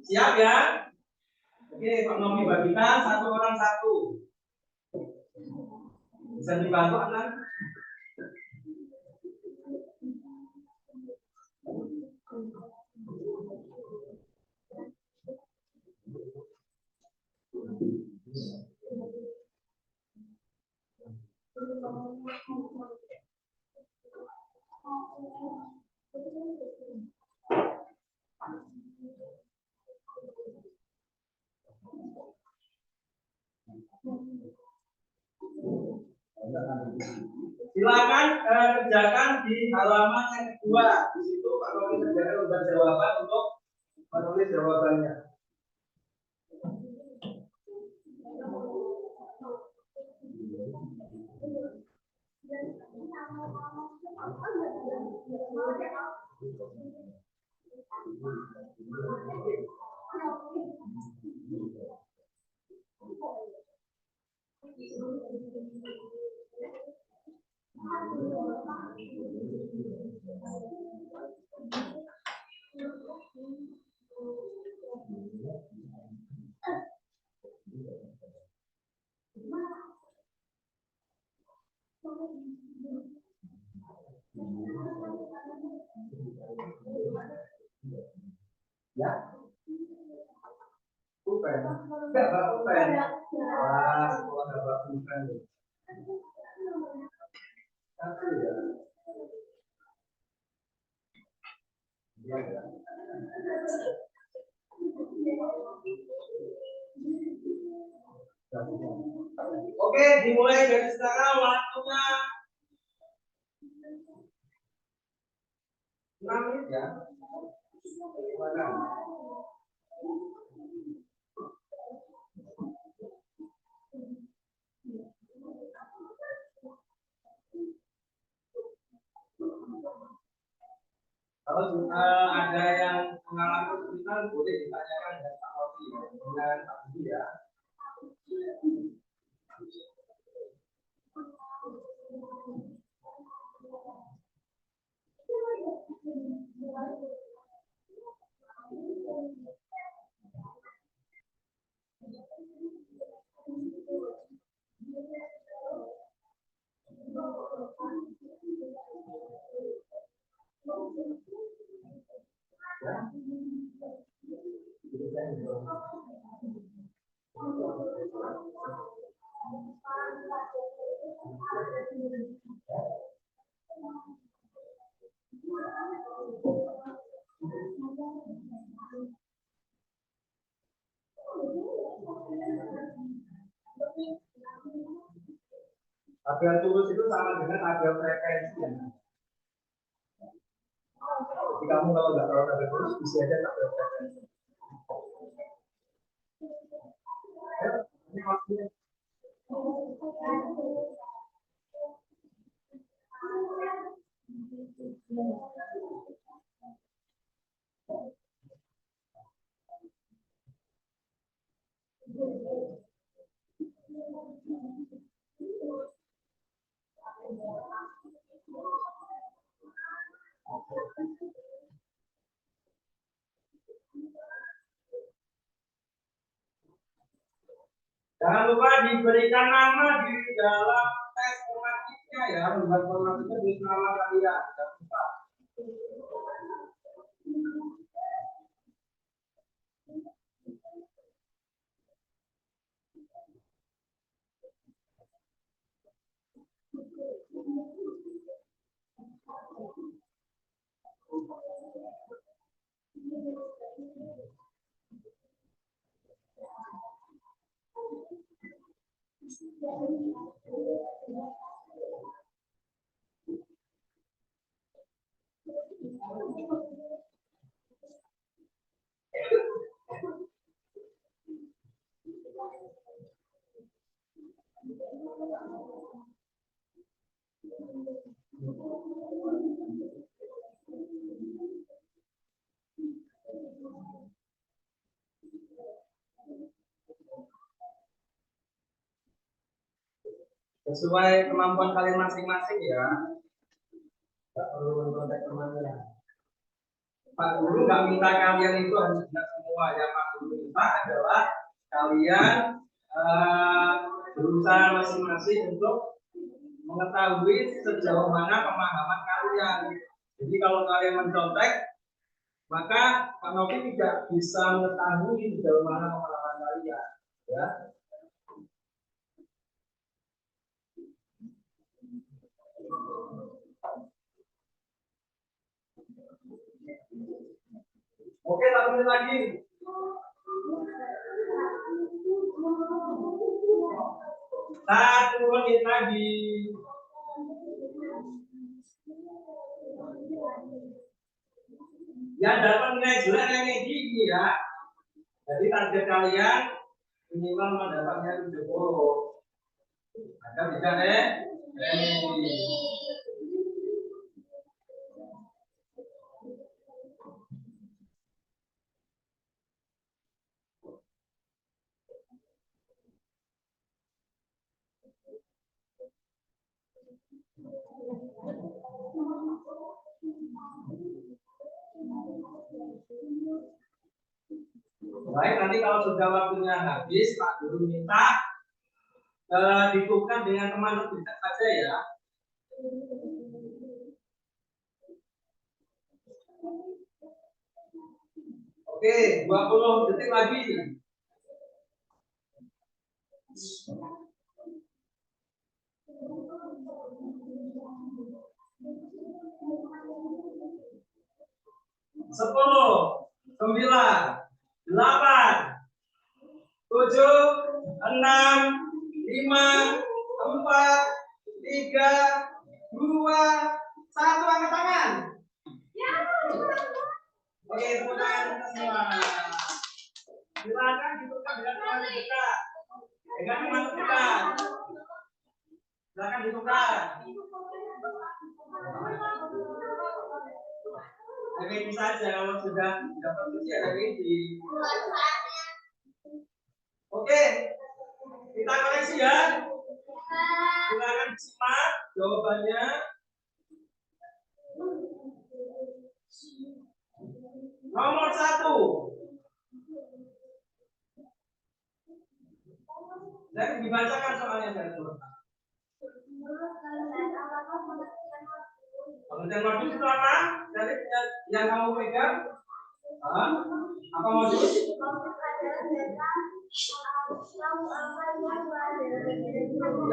Siap ya? Oke, Pak Novi bagikan satu orang satu. Bisa dibantu anak? Silakan kerjakan di halaman yang kedua. Di situ Pak Novi kerjakan lembar jawaban untuk menulis jawabannya. Satu ya. Oke, dimulai dari sekarang waktunya 6 menit ya. Silakan. Kalau ada yang mengalami kesulitan boleh ditanyakan dengan Pak Rofi dengan Pak Budi ya. Tabel tulus itu sama dengan tabel frekuensi ya. Jadi kamu kalau nggak tahu tabel tulus bisa aja tabel frekuensi. Ini maksudnya. Jangan lupa diberikan nama di dalam tes formatiknya ya, membuat formatiknya di nama kalian. Jangan lupa. Sesuai kemampuan kalian masing-masing ya. Tidak perlu kontak temannya. Pak Guru nggak minta kalian itu harus bisa semua ya. Pak Guru minta adalah kalian berusaha masing-masing untuk mengetahui sejauh mana pemahaman kalian. Jadi kalau kalian mencontek, maka Pak Novi tidak bisa mengetahui sejauh mana pemahaman kalian. Ya. Oke, satu menit lagi. Satu menit lagi. Yang dapat nilai jelek yang tinggi ya. Jadi target kalian minimal mendapatnya 70. Maka bisa remedi. Baik, nanti kalau sudah waktunya habis, Pak Guru minta ditukar dengan teman lebih saja ya. Oke, 20 detik lagi. 9, 8, 7, 6, 5, 4, 3, 2, 1. Angkat tangan. Oke, tepuk tangan kita semua. Silakan ditukar dengan teman kita. Dengan teman kita. Silakan ditukar. Ini saja kalau sudah dapat uji ada ini. Oke, kita koreksi ya. Silakan simak jawabannya. Nomor 1. Dan dibacakan soalnya dari dulu. Pengertian modus itu apa? Dari yang kamu pegang? Apa modus?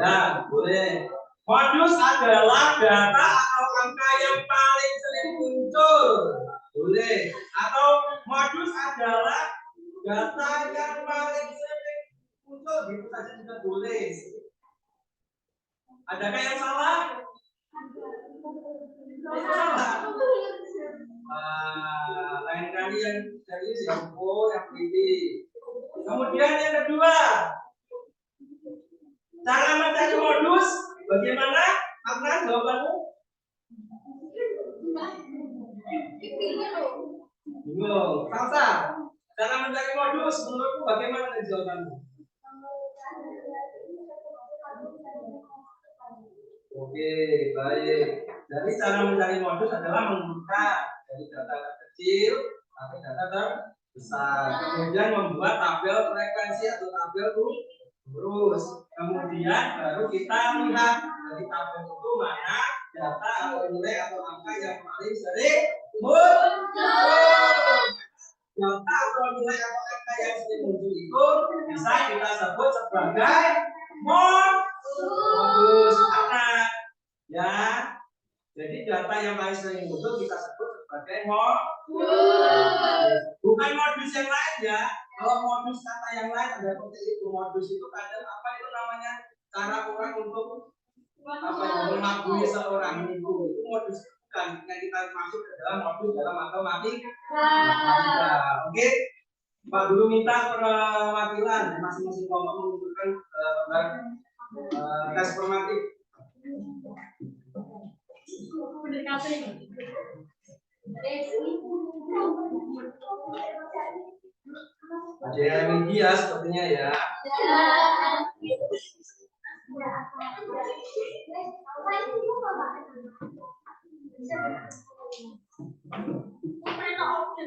Ya, boleh. Modus adalah data atau angka yang paling sering muncul. Boleh. Atau modus adalah data yang paling sering muncul. Gitu saja juga boleh. Adakah yang salah? Lain kali yang dari yang ini. Kemudian yang kedua, cara mencari modus bagaimana? Apa jawabanmu? Bingung. Salsa. Cara mencari modus menurutmu bagaimana jawabanmu? Oke, baik. Jadi cara mencari modus adalah menggunakan dari data terkecil sampai data terbesar. Kemudian membuat tabel frekuensi atau tabel lurus. Kemudian baru kita lihat dari tabel itu mana data atau nilai atau angka yang paling sering muncul. Data atau nilai atau angka yang sering muncul itu bisa kita sebut sebagai modus anak. Ya, jadi data yang paling sering muncul kita sebut sebagai modus. Bukan modus yang lain ya. Kalau modus kata yang lain ada seperti itu. Modus itu kadang apa itu namanya? Cara orang untuk mengelabui seorang itu modus bukan. Yang kita maksud adalah modus dalam matematika. Oke, Pak Guru minta perwakilan masing-masing kelompok menunjukkan tes formatif. Ada yang media sepertinya ya.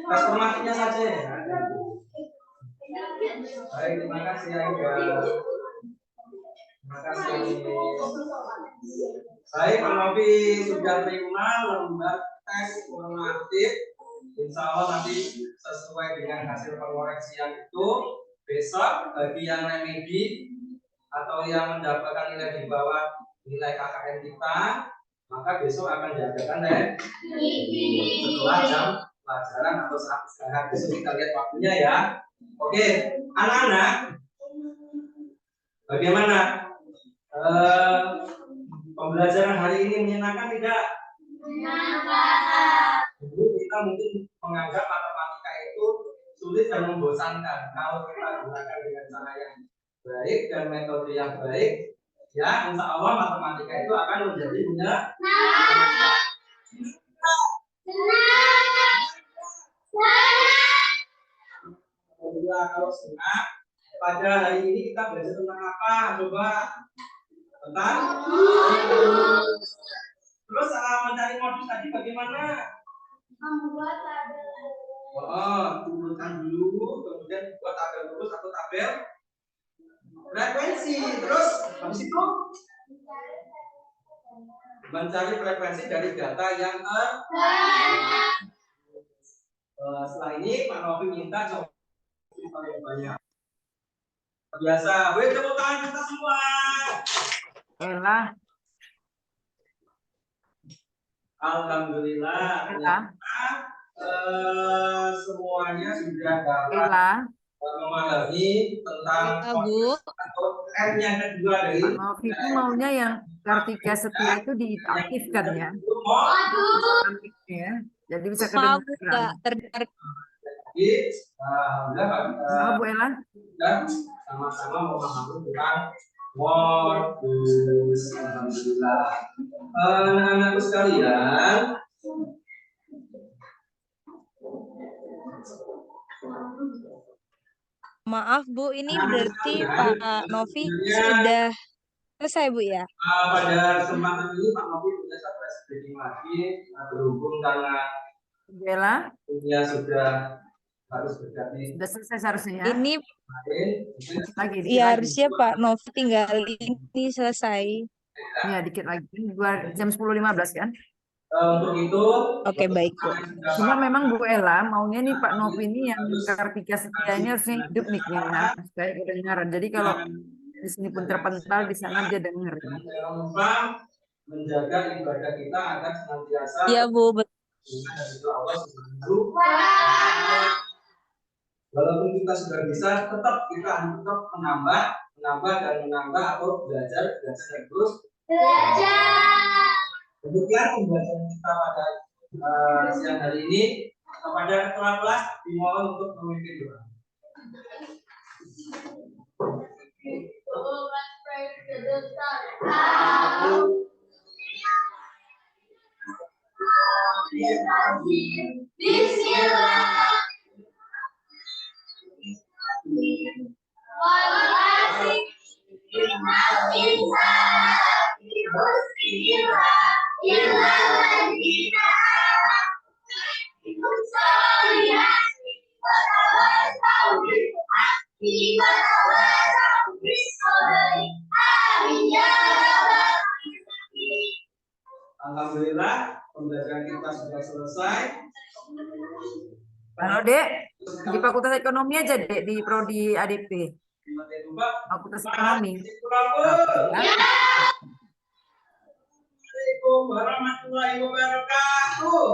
Tes formatifnya saja ya. Baik, terima kasih ya. Terima kasih. Baik, Pak Novi sudah terima lembar tes formatif. Insya Allah nanti sesuai dengan hasil pengoreksian itu besok bagi yang remedi atau yang mendapatkan nilai di bawah nilai KKN kita, maka besok akan diadakan setelah jam pelajaran atau saat istirahat. Besok kita lihat waktunya ya. Oke, anak-anak, bagaimana? Pembelajaran hari ini menyenangkan tidak? Menyenangkan. Dulu kita mungkin menganggap matematika itu sulit dan membosankan. Kalau kita gunakan dengan cara yang baik dan metode yang baik, ya insya Allah matematika itu akan menjadi menyenangkan. Kalau senang, pada hari ini kita belajar tentang apa? Coba tentang terus mencari modus tadi bagaimana? Membuat tabel. Turunkan dulu, kemudian buat tabel lurus atau tabel frekuensi. Terus habis itu mencari frekuensi dari data yang setelah ini Pak Novi minta coba paling banyak. Biasa, beri tepuk tangan kita semua. Alhamdulillah. semuanya sudah dapat Ella, memahami tentang Ya, Bu. atau yang kedua dari Pak Novi itu maunya yang Kartika Setia itu diaktifkan ya. Ya. Jadi bisa Maaf, Bu, kedengaran. nggak terdengar. Jadi, alhamdulillah Pak, Maaf Bu Ella. dan sama-sama memahami tentang modus. Alhamdulillah. Anak-anakku sekalian, Maaf, Bu. Ini berarti Pak Novi sudah selesai, Bu, ya? pada kesempatan ini Pak Novi punya satu speaking lagi berhubung karena Bu Ella, dunia sudah harus berganti sudah selesai seharusnya ya. Ini kemarin. Dikit lagi, dikit ya lagi. harusnya Pak Novi tinggal ini selesai. Ya, dikit lagi. Jam 10.15 kan? Untuk itu, Oke, baik, Bu. Cuma memang Bu Ella maunya nih Pak Novi ini yang Kartika Setia ini harusnya hidup nih ya, supaya kedengaran. Jadi kalau di sini pun terpental, di sana dia dengar. jangan lupa menjaga ibadah kita agar senantiasa Iya, Bu. Betul. dari Allah Subhanahu wa Ta'ala. Walaupun kita sudah bisa, tetap kita harus tetap menambah dan menambah atau belajar dan terus Belajar. Demikian pembelajaran kita pada siang hari ini. Kepada ketua kelas dimohon untuk memimpin doa. Bismillah. Alhamdulillah pembelajaran kita sudah selesai. Kalau Dek, di Fakultas Ekonomi aja Dek, di Prodi ADP. Fakultas Ekonomi. Assalamualaikum warahmatullahi wabarakatuh.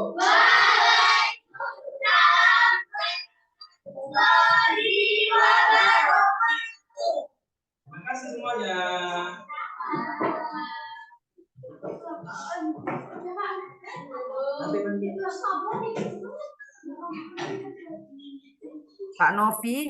Terima kasih semuanya. Pak Novi